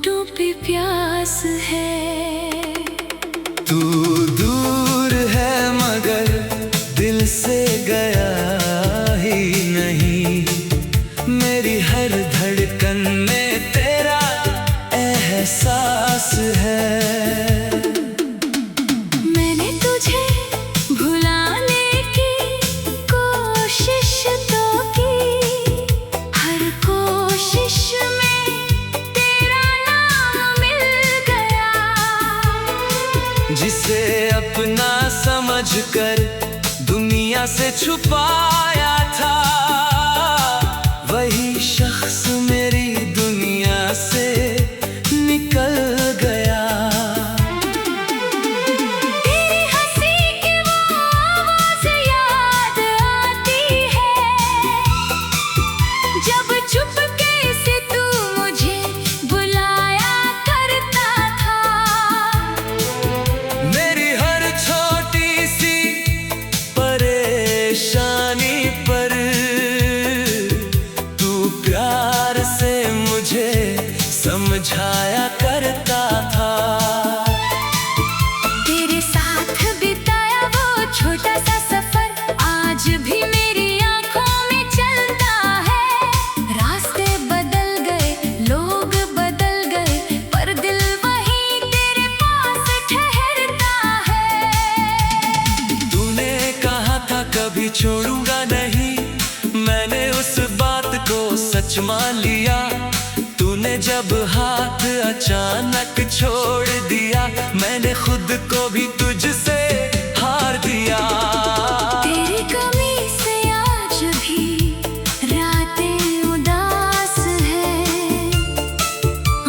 होठों पे प्यास है। तू दूर है मगर दिल से गया ही नहीं, मेरी हर धड़कन में तेरा एहसास है। जिसे अपना समझकर दुनिया से छुपाया था, वही शख्स मेरी दुनिया से निकल गया। तेरी हंसी की वो आवाज़ याद आती है, जब चुपके से तू मुझे बुलाया करता था। मेरी हर छोटी सी परेशानी पर तू प्यार से मुझे समझाया करता था। तेरे साथ बिताया वो छोटा सा सफर आज भी मेरी आंखों में चलता है। रास्ते बदल गए, लोग बदल गए, पर दिल वही तेरे पास ठहरता है। तूने कहा था कभी छोड़ूंगा नहीं, मैंने उस बात को सच मान लिया। तूने जब हाथ अचानक छोड़ दिया, मैंने खुद को भी तुझसे हार दिया। तेरी कमी से आज भी रातें उदास हैं,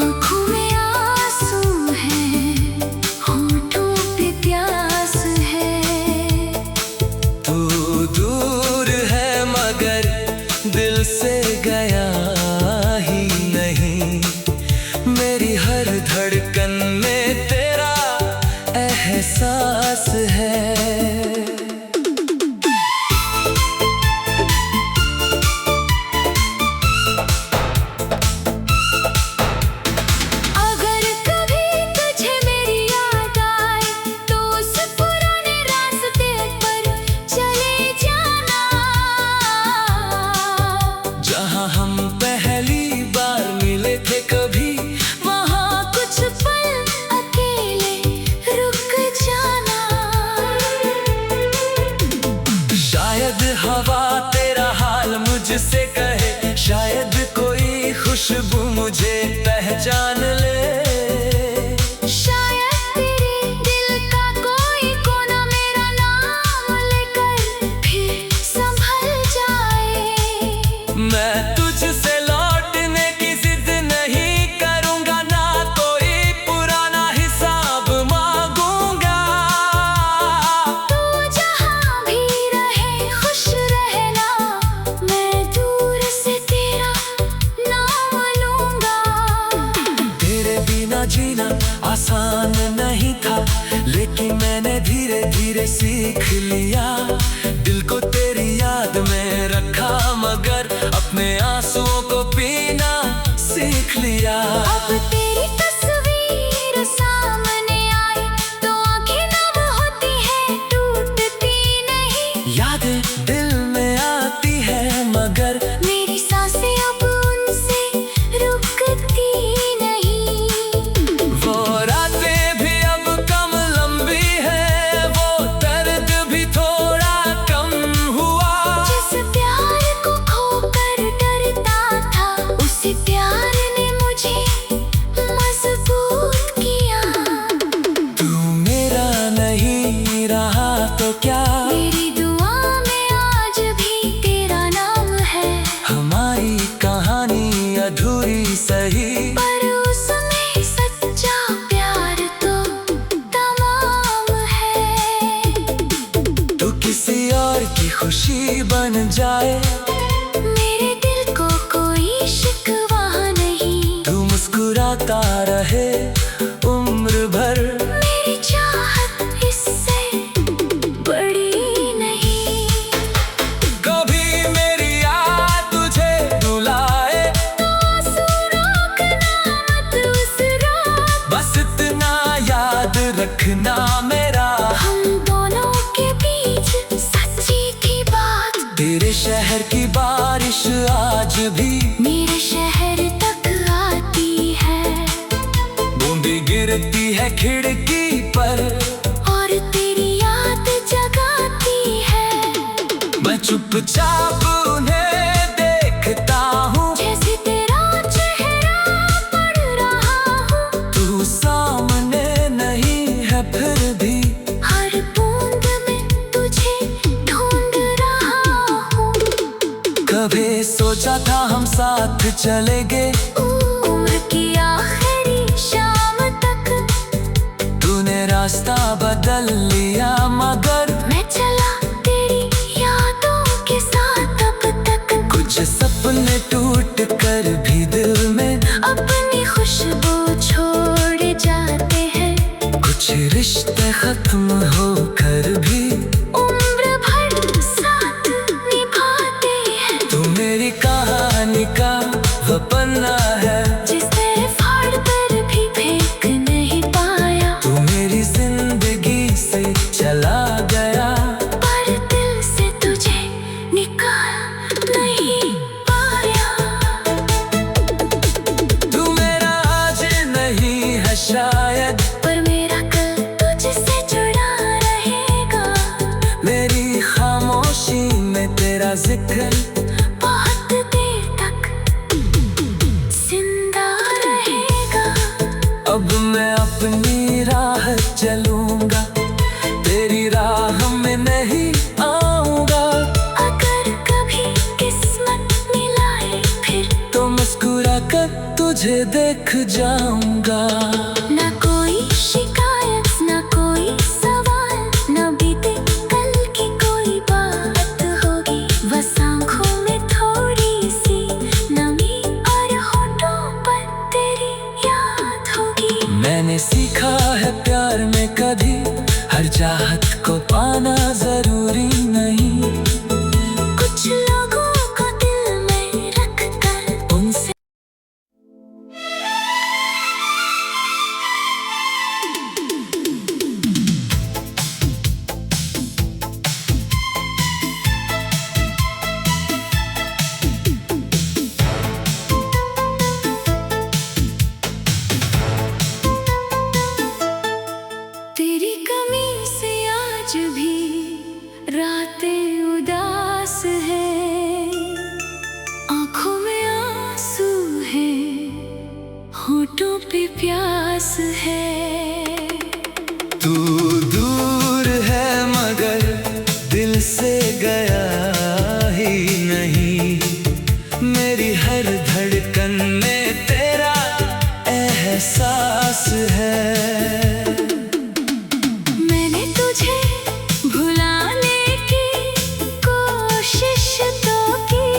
आँखों में आंसू हैं, होठों पे प्यास है। तू दूर है मगर दिल से गया ही नहीं, मेरी हर धड़कन में तेरा एहसास है। अगर कभी तुझे मेरी याद आए तो उस पुराने रास्ते पर चले जाना, जहाँ हम पहली बार मिले थे कभी, वहाँ कुछ पल अकेले रुक जाना। शायद हवा तेरा हाल मुझसे कहे, शायद कोई खुशबू मुझे पहचान ले। शायद तेरे दिल का कोई कोना मेरा नाम लेकर फिर संभल जाए। मैं तुझसे लौटने की जिद नहीं करूंगा, ना कोई पुराना हिसाब मांगूंगा। तू जहाँ भी रहे खुश रहना, मैं दूर से तेरा नाम लूंगा। तेरे बिना जीना आसान नहीं था, लेकिन मैंने धीरे धीरे सीख लिया। दिल को तेरी याद में रखा मगर अपने आंसुओं को पीना सीख लिया। अब तेरी तस्वीर सामने आई तो आंखें नम होती हैं, टूटती नहीं। यादें दिल में आती है मगर मेरी सांसें अब उनसे रुकती नहीं। वो रातें भी अब कम लंबी है, वो दर्द भी थोड़ा कम हुआ। जिस प्यार को खोकर डरता था, उसी प्यार ने मुझे मजबूत किया। तू मेरा नहीं रहा तो क्या, मेरी दुआ में आज भी तेरा नाम है। हमारी कहानी अधूरी सही, पर उसमें सच्चा प्यार तो तमाम है। तू किसी और की खुशी बन जाए, मेरे दिल को कोई शिकवा नहीं। तू मुस्कुराता रहे उम्र भर, मेरी चाहत इससे बड़ी नहीं। कभी मेरी याद तुझे रुलाए तो आंसू रोकना है खिड़की पर और तेरी याद जगाती है। मैं चुपचाप उन्हें देखता हूँ, जैसे तेरा चेहरा पढ़ रहा हूँ। तू सामने नहीं है फिर भी हर बूंद में तुझे ढूंढ रहा हूँ। कभी सोचा था हम साथ चलेंगे, उम्र की आखिरी शाम तक। तूने रास्ता बदल लिया मगर मैं चला तेरी यादों के साथ अब तक। कुछ सपने टूट कर भी दिल में अपनी खुशबू छोड़ जाते हैं। कुछ रिश्ते खत्म होकर भी उम्र भर साथ निभाते हैं। तू मेरी कहानी का वो पन्ना है, जिसे फाड़ कर भी फेंक नहीं पाया। तू मेरी जिंदगी से चला गया, पर दिल से तुझे निकाल नहीं पाया। तू मेरा आज नहीं है शायद, पर मेरा कल तुझसे जुड़ा रहेगा। मेरी खामोशी में तेरा जिक्र बहुत देर तक जिंदा रहेगा। अब मैं अपनी राह चलूंगा, तेरी राह में नहीं आऊंगा। अगर कभी किस्मत मिलाए फिर, तो मुस्कुरा कर तुझे देख जाऊंगा। ना कोई शिकायत ना कोई सवाल, ना बीते कल की कोई बात होगी। बस आँखों में थोड़ी सी नमी और होठों पर तेरी याद होगी। मैंने सीखा है प्यार में कभी हर चाहत को पाना जरूरी नहीं। कुछ लोगों को दिल में रख कर उनसे तेरी कमी से आज भी रातें उदास है। आँखों में आंसू है, होठों पे प्यास है। तू दूर है मगर दिल से गया ही नहीं। मेरी हर धड़कन में तेरा एहसास है। मैंने तुझे भुलाने की कोशिश तो की,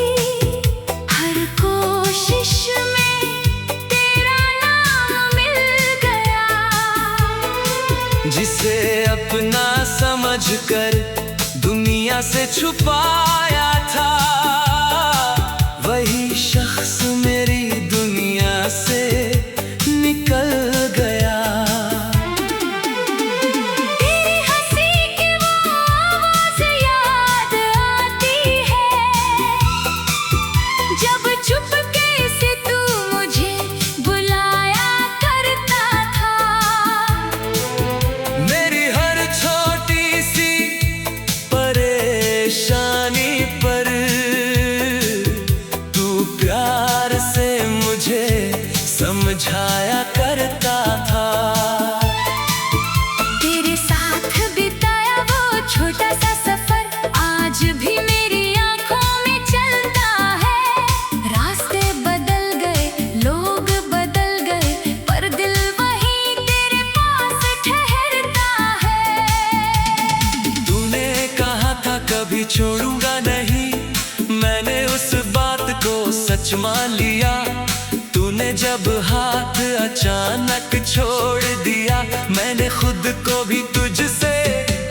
हर कोशिश में तेरा नाम मिल गया। जिसे अपना समझकर दुनिया से छुपाया था, वही शख्स मेरी दुनिया से निकल गया। तेरी हंसी की वो आवाज़ याद आती है, जब चुपके से तू मुझे बुलाया करता था। मेरी हर छोटी सी परेशानी पर तू प्यार से मुझे समझाया करता था। तेरे साथ बिताया वो छोटा सा सफर आज भी मेरी आंखों में चलता है। रास्ते बदल गए, लोग बदल गए, पर दिल वही तेरे पास ठहरता है। तूने कहा था कभी छोड़ूंगा नहीं, मैंने उस बात को सच मान लिया। तूने जब हाथ अचानक छोड़ दिया, मैंने खुद को भी तुझसे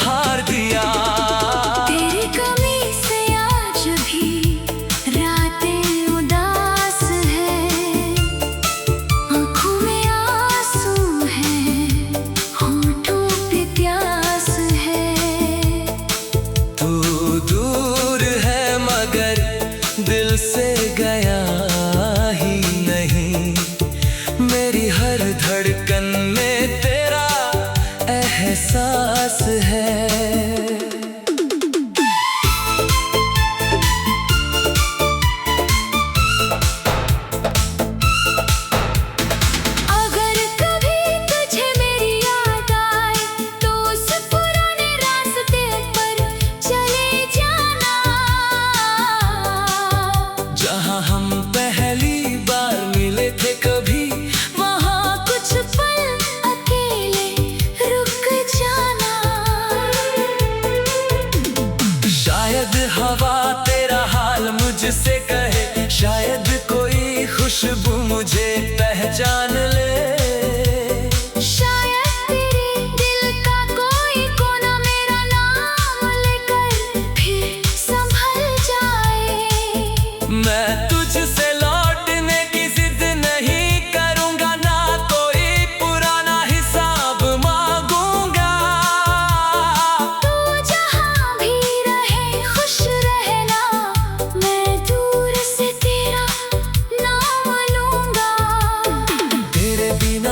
हार दिया। तेरी कमी से आज भी रातें उदास है। आँखों में आंसू है, होठों पे प्यास है। तू दूर है मगर दिल से गया ही नहीं। मेरी हर धड़कन में तेरा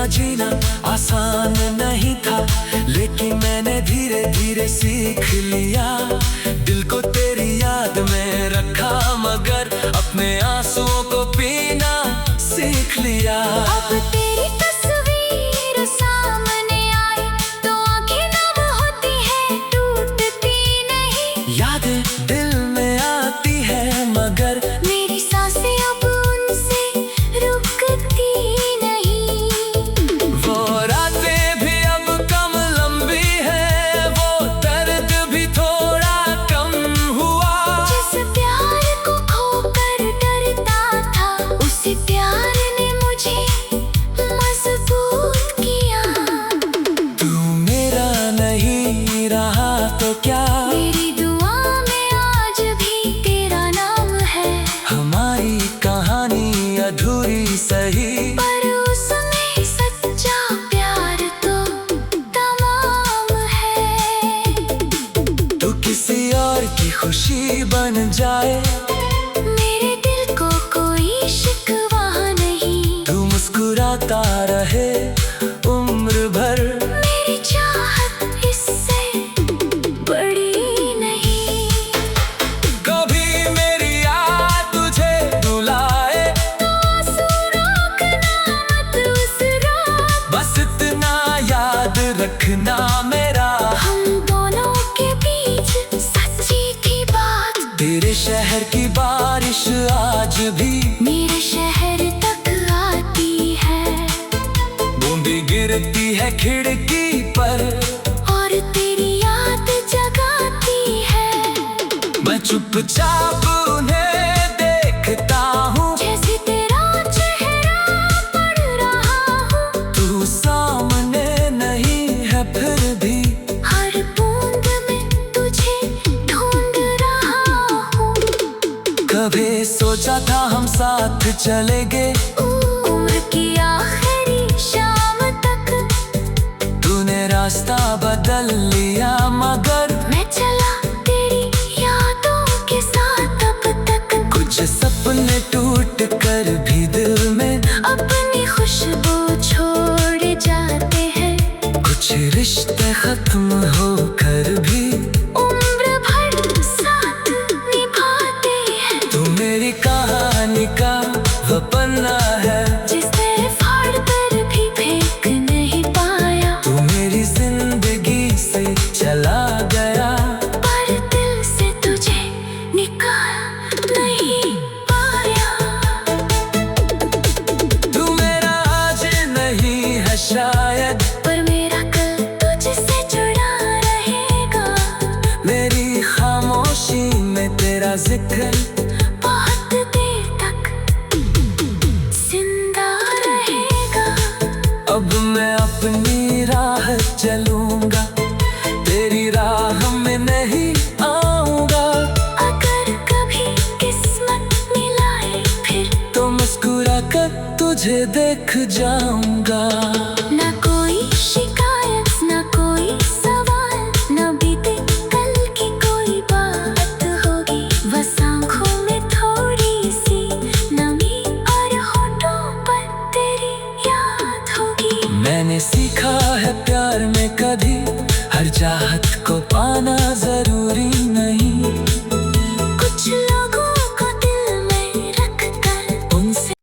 जीना आसान नहीं था, लेकिन मैंने धीरे धीरे सीख लिया। दिल को तेरी याद में रखा, मगर अपने आंसुओं को पीना सीख लिया। अब तेरी तस्वीर सामने आई तो आंखें नम होती है, टूटती नहीं। यादें दिल में आती है, मगर मेरी सांसें अब उनसे रुकती नहीं। वो रातें भी अब कम लंबी है, वो दर्द भी थोड़ा कम हुआ। जिस प्यार को खोकर डरता था, उसी प्यार ने मुझे मजबूत किया। तू मेरा नहीं रहा तो क्या, मेरी दुआ में आज भी तेरा नाम है। हमारी कहानी अधूरी सही, पर उसमें सच्चा प्यार तो तमाम है। तू किसी और की खुशी बन जाए, मेरे दिल को कोई शिकवा नहीं। तू मुस्कुराता रहे उम्र भर। मेरी चाहत इससे बड़ी नहीं। कभी मेरी याद तुझे रुलाए, तो आंसू रोकना मत उस रात। बस इतना याद रखना मेरा, हम दोनों के बीच सच्ची थी बात। तेरे शहर की बारिश आज भी मेरे शहर तक आती है, बूंदी गिरती है खिड़की पर, और तेरी याद जगाती है। मैं चुपचाप उन्हें देखता हूँ। जैसे तेरा चेहरा पढ़ रहा हूँ, तू सामने नहीं है फिर भी, हर बूंद में तुझे ढूंढ रहा हूँ। कभी सोचा था हम साथ चलेंगे, उम्र की आखिरी शाम तक तूने रास्ता बदल लिया, मगर मैं चला तेरी यादों के साथ अब तक। कुछ सपने टूट कर भी दिल में अपनी खुशबू छोड़ जाते हैं, कुछ रिश्ते खत्म होकर भी उम्र भर साथ निभाते हैं। तू मेरी कहानी का वो पन्ना है, जिसे फाड़ कर भी फेंक नहीं पाया। तू मेरी जिंदगी से चला गया, पर दिल से तुझे निकाल नहीं पाया। तू मेरा आज नहीं है शायद, पर मेरा कल तुझसे जुड़ा रहेगा। मेरी खामोशी में तेरा जिक्र बहुत देर तक जिंदा रहेगा। अब मैं अपनी राह चलूंगा, तेरी राह में नहीं आऊंगा। अगर कभी किस्मत मिलाए फिर, तो मुस्कुरा कर तुझे देख जाऊंगा। ना कोई शिकायत ना कोई सवाल, ना बीते कल की कोई बात होगी। बस आँखों में थोड़ी सी नमी और होठों पर तेरी याद होगी। मैंने सीखा है प्यार में कभी हर चाहत को पाना जरूरी नहीं, कुछ लोगों को दिल में रख कर उनसे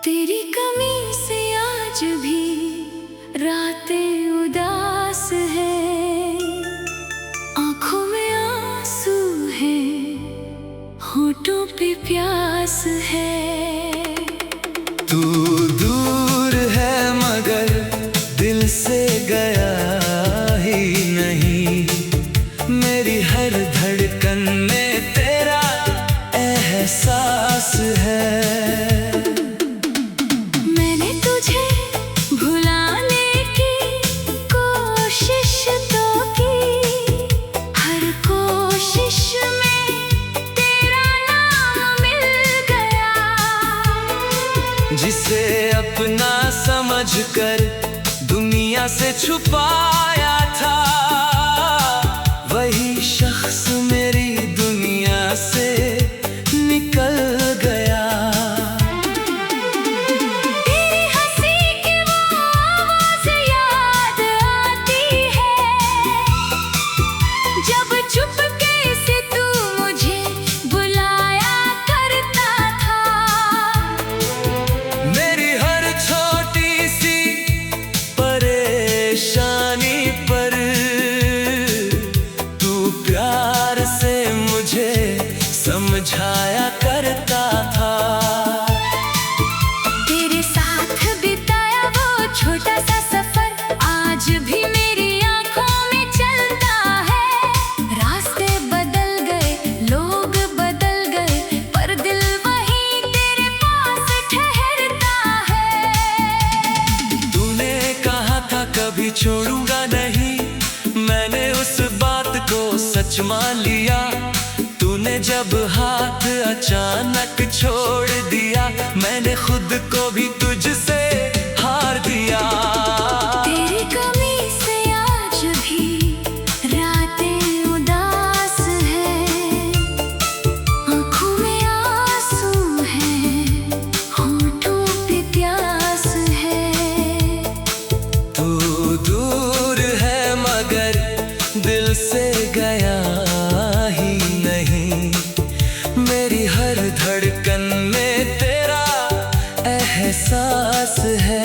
तेरी कमी से आज भी रातें उदास है। आंखों में आंसू है, होठों पे प्यास है। तू दूर है मगर दिल से गया ही नहीं, मेरी हर धड़कन में तेरा एहसास है। मैंने तुझे भुलाने की कोशिश तो की, हर कोशिश में तेरा नाम मिल जिसे अपना समझकर दुनिया से छुपाया था, वही शख्स मेरी दुनिया से निकल गया। तेरी हंसी की वो आवाज़ याद आती है, जब चुपके से तू मुझे बुलाया करता था। मेरी हर छोटी सी परेशानी पर तू प्यार से मुझे समझाया करता था। तेरे साथ बिताया वो छोटा सा सफर आज भी मेरी आंखों में चलता है। रास्ते बदल गए, लोग बदल गए, पर दिल वहीं तेरे पास ठहरता है। तूने कहा था कभी छोड़ूंगा नहीं, मैंने उस बात को सच मान लिया। तूने जब हाथ अचानक छोड़ दिया, मैंने खुद को भी तुझसे हार दिया। तेरी कमी से आज भी रातें उदास हैं, आँखों में आंसू हैं, होठों पे प्यास है। तू दूर है मगर दिल से गया ही नहीं, मेरी हर धड़कन में तेरा एहसास है।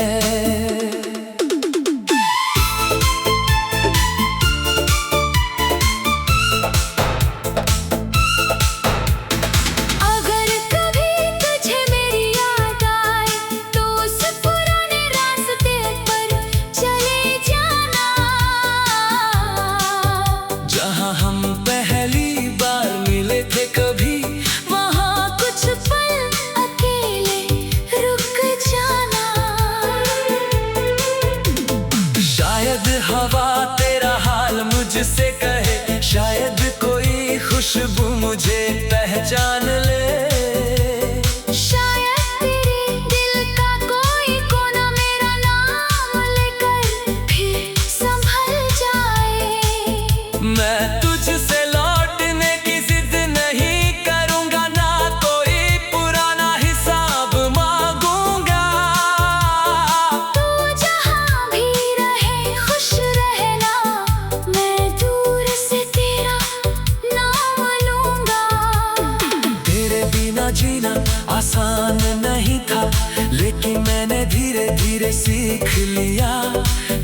अगर कभी तुझे मेरी याद आए तो उस पुराने रास्ते पर चले जाना, जहाँ हम पहली बार मिले थे कभी, वहाँ कुछ पल अकेले रुक जाना। शायद हवा तेरा हाल मुझसे कहे, शायद कोई खुशबू मुझे पहचान ले। शायद तेरे दिल का कोई कोना मेरा नाम लेकर फिर संभल जाए। मैं तुझसे लौटने की जिद नहीं करूंगा, ना कोई पुराना हिसाब मांगूंगा। तू जहाँ भी रहे खुश रहना, मैं दूर से तेरा नाम लूंगा। तेरे बिना जीना आसान नहीं था, लेकिन मैंने धीरे धीरे सीख लिया।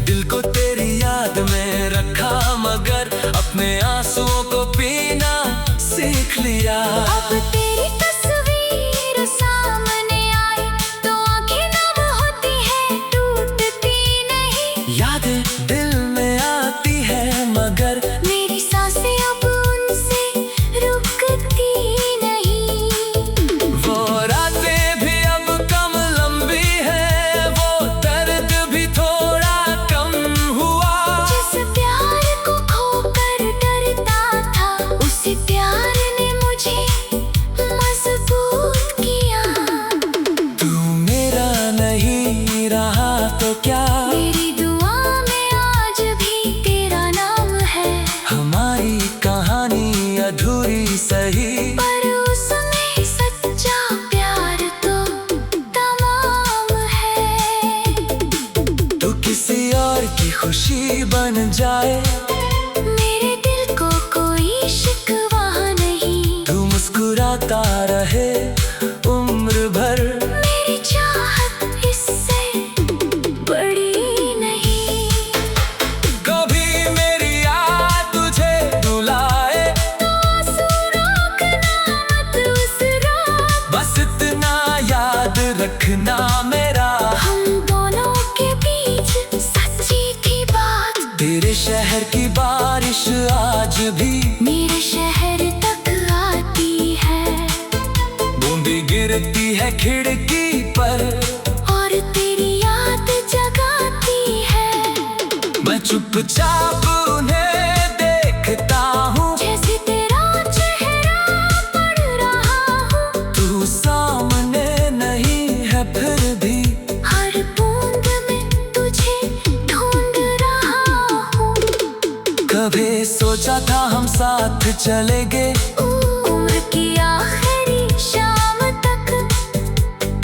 दिल को तेरी याद में रखा, मगर अपने आंसुओं को पीना सीख लिया। अब तेरी तस्वीर सामने आए तो आंखें नम होती है, टूटती नहीं। यादें दिल में आती है मगर मेरी सांसें अब उनसे रुकती नहीं। वो रातें भी अब कम लंबी है, वो दर्द भी थोड़ा कम हुआ। जिस प्यार को खोकर डरता था, उसी प्यार ने मुझे मजबूत किया। तू मेरा नहीं रहा तो क्या, मेरी दुआ में आज भी तेरा नाम है, हमारी कहानी अधूरी सही, पर उसमें सच्चा प्यार तो तमाम है। तू किसी और की खुशी बन जाए, मेरे दिल को कोई शिकवा नहीं। तू मुस्कुराता रहे उम्र भर, मेरी चाहत इससे बड़ी नहीं। कभी मेरी याद तुझे रुलाए तो आंसू रोकना मत उस रात, बस इतना याद रखना मेरा, हम दोनों के बीच सच्ची थी बात। तेरे शहर की बारिश आज भी मेरे शहर तक आती है, बूंदी गिरती है खिड़की पर, और तेरी याद जगाती है। मैं चुपचाप उन्हें देखता हूँ, जैसे तेरा चेहरा पढ़ रहा हूँ। तू सामने नहीं है फिर भी चलेंगे उम्र की आखिरी शाम तक।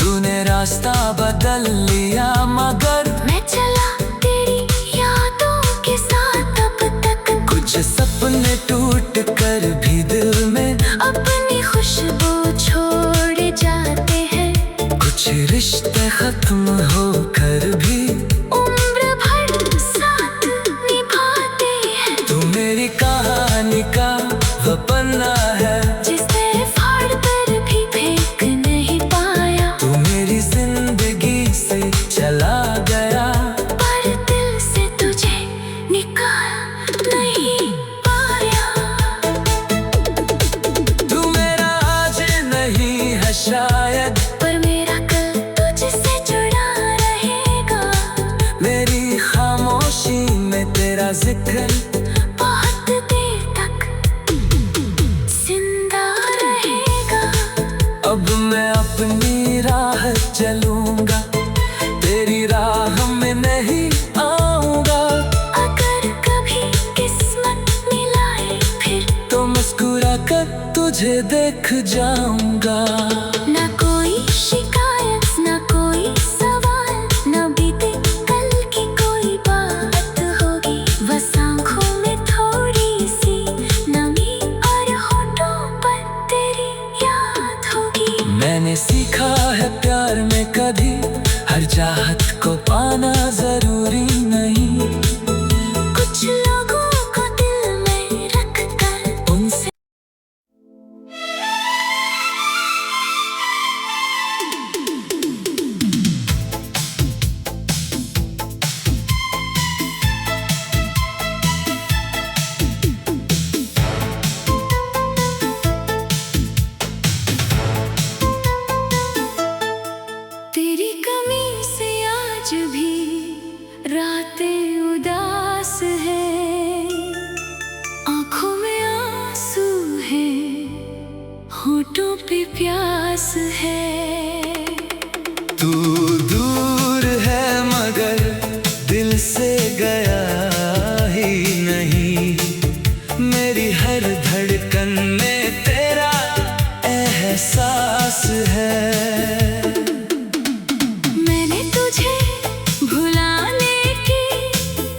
तूने रास्ता बदल लिया मगर मैं चला तेरी यादों के साथ अब तक। कुछ सपने टूट कर भी दिल में अपनी खुशबू छोड़ जाते हैं। कुछ रिश्ते खत्म होकर भी उम्र भर साथ निभाते हैं। तू मेरी कहानी का वो पन्ना है जिसे फाड़ कर भी फेंक नहीं पाया। तू मेरी जिंदगी से चला गया पर दिल से तुझे निकाल नहीं पाया। तू मेरा आज नहीं है शायद, पर मेरा कल तुझसे जुड़ा रहेगा। मेरी खामोशी में तेरा जिक्र बहुत देर तक जिंदा रहेगा। अब मैं अपनी राह चलूंगा, तेरी राह में नहीं आऊंगा। अगर कभी किस्मत मिलाए फिर तो मुस्कुरा कर तुझे देख जाऊंगा। ना कोई शिकायत ना कोई सवाल, ना बीते कल की कोई बात होगी। बस आँखों में थोड़ी सी नमी और होठों पर तेरी याद होगी। मैंने सीखा है प्यार में कभी हर चाहत को पाना जरूरी नहीं। कुछ लोगों को दिल में रख कर उनसे तेरी कमी से आज भी रातें उदास है। आंखों में आंसू है, होठों पे प्यास है। तू दूर है मगर दिल से गया ही नहीं। मेरी हर धड़कन में तेरा एहसास है। मैंने तुझे भुलाने की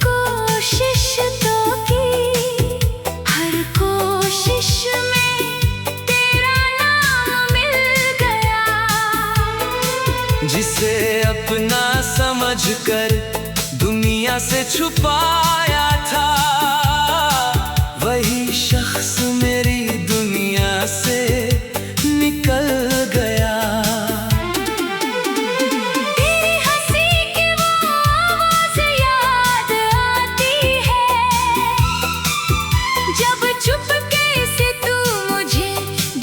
कोशिश तो की। हर कोशिश में तेरा नाम मिल गया। जिसे अपना समझकर दुनिया से छुपाया था, वही शख्स मेरी दुनिया से निकल गया। तेरी हंसी की वो आवाज़ याद आती है। जब चुपके से तू मुझे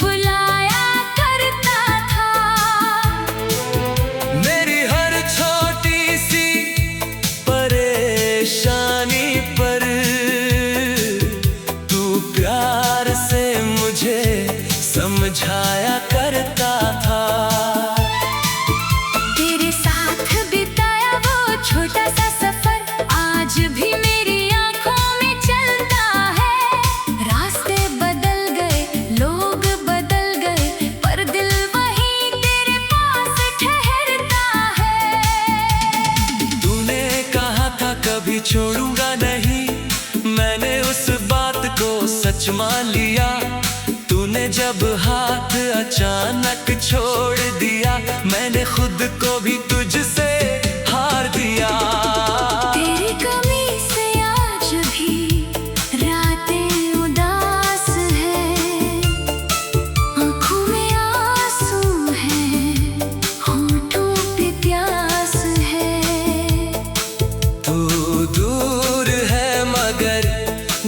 बुलाया करता था। मेरी हर छोटी सी परेशानी पर तू प्यार से मुझे समझाया करता था। तेरे साथ बिताया वो छोटा सा सफर आज भी मेरी आंखों में चलता है। रास्ते बदल गए, लोग बदल गए, पर दिल वहीं तेरे पास ठहरता है। तूने कहा था कभी छोड़ूंगा नहीं, मैंने उस बात को सच मान लिया। तूने जब हाथ अचानक छोड़ दिया, मैंने खुद को भी तुझसे हार दिया। तेरी कमी से आज भी रातें उदास है। आँखों में आंसू है, होठों पे प्यास है। तू दूर है मगर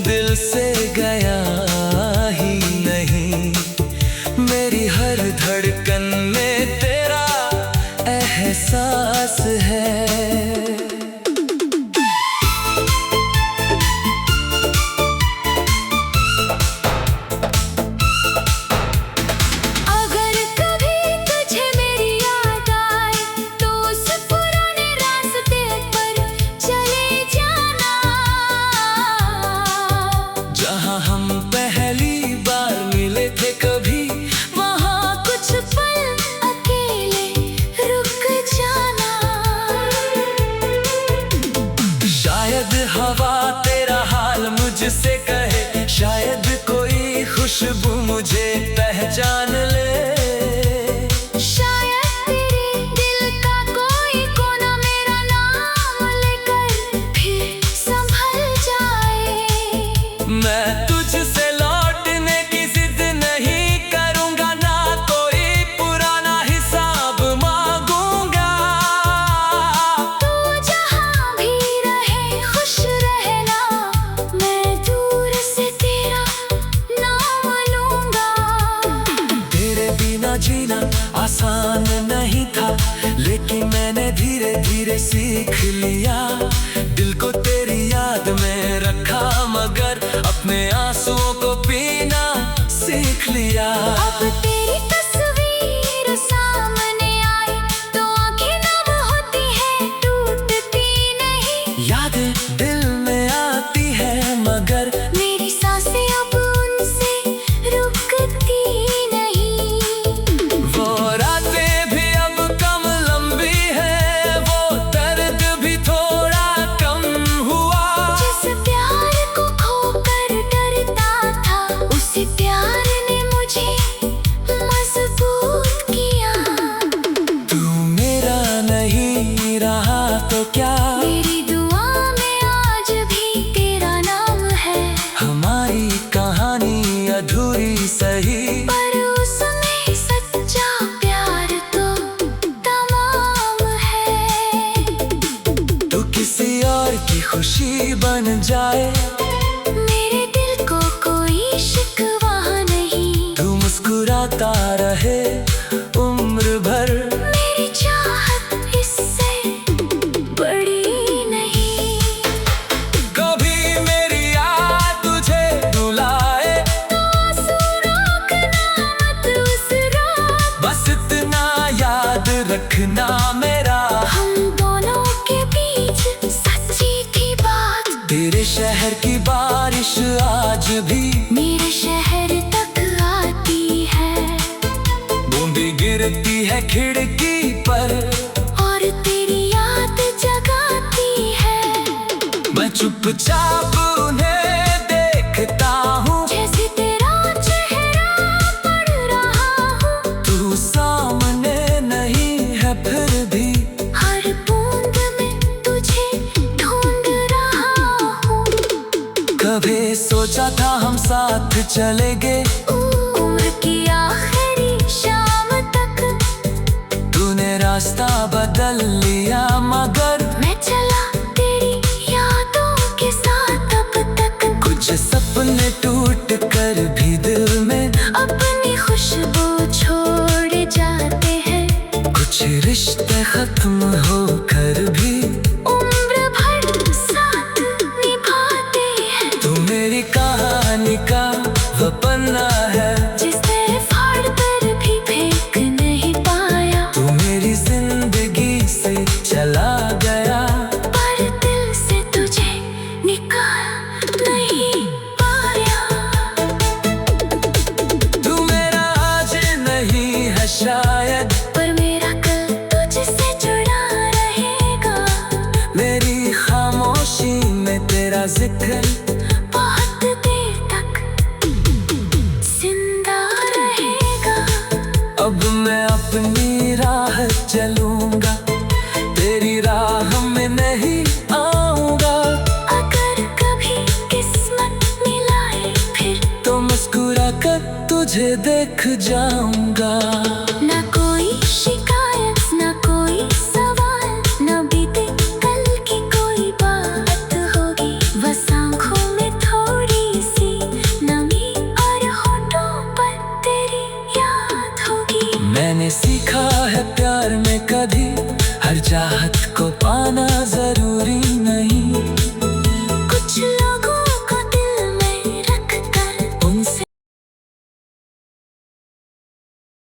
दिल से गया ही नहीं। मेरी हर धड़कन में तेरा एहसास है। अगर कभी तुझे मेरी याद आए तो उस पुराने रास्ते पर चले जाना। जहाँ हम पहली बिना जीना आसान नहीं था, लेकिन मैंने धीरे धीरे सीख लिया। दिल को तेरी याद में रखा, मगर अपने आंसुओं को पीना सीख लिया। अब तेरी तस्वीर सामने आई तो आंखें नम होती है, टूटती नहीं। यादें दिल में आती है, मगर मेरी सांसें अब उनसे रुकती नहीं। वो रातें भी अब कम लंबी है, वो दर्द भी थोड़ा कम हुआ। जिस प्यार को खोकर डरता था, उसी प्यार ने मुझे मजबूत किया। तू मेरा नहीं रहा तो क्या, मेरी दुआ में आज भी तेरा नाम है। हमारी कहानी अधूरी सही, पर उसमें सच्चा प्यार तो तमाम है। तू किसी और की खुशी बन जाए, मेरे दिल को कोई शिकवा नहीं। तू मुस्कुराता रहे उम्र भर, मेरी चाहत इससे बड़ी नहीं। कभी मेरी याद तुझे रुलाए, तो आंसू रोकना मत उस रात। बस इतना याद रखना मेरा, हम दोनों के बीच सच्ची थी बात। तेरे शहर की बारिश आज भी मेरे शहर तक आती है, बूंदी गिरती है खिड़की पर, और तेरी याद जगाती है। मैं चुपचाप उन्हें देखता हूँ, जैसे तेरा चेहरा पढ़ रहा हूँ। तू सामने नहीं है फिर भी, हर बूंद में तुझे ढूंढ रहा हूँ। कभी सोचा था हम साथ चलेंगे, उम्र की आखिरी शाम तक तूने रास्ता बदल लिया, मगर मैं चला तेरी यादों के साथ अब तक। कुछ सपने टूट कर भी दिल में अपनी खुशबू छोड़ जाते हैं, कुछ रिश्ते खत्म होकर भी उम्र भर साथ निभाते हैं। तू मेरी कहानी का वो पन्ना है, जिसे फाड़ कर भी फेंक नहीं पाया। तू मेरी जिंदगी से चला गया, पर दिल से तुझे निकाल नहीं पाया। तू मेरा आज नहीं है शायद, पर मेरा कल तुझसे जुड़ा रहेगा। मेरी खामोशी में तेरा जिक्र बहुत देर तक जिंदा रहेगा। अब मैं अपनी राह चलूंगा, तेरी राह में नहीं आऊंगा। अगर कभी किस्मत मिलाए फिर, तो मुस्कुरा कर तुझे देख जाऊंगा। ना कोई शिकायत ना कोई सवाल, ना बीते कल की कोई बात होगी। बस आँखों में थोड़ी सी नमी और होठों पर तेरी याद होगी। मैंने सीखा है प्यार में कभी हर चाहत को पाना जरूरी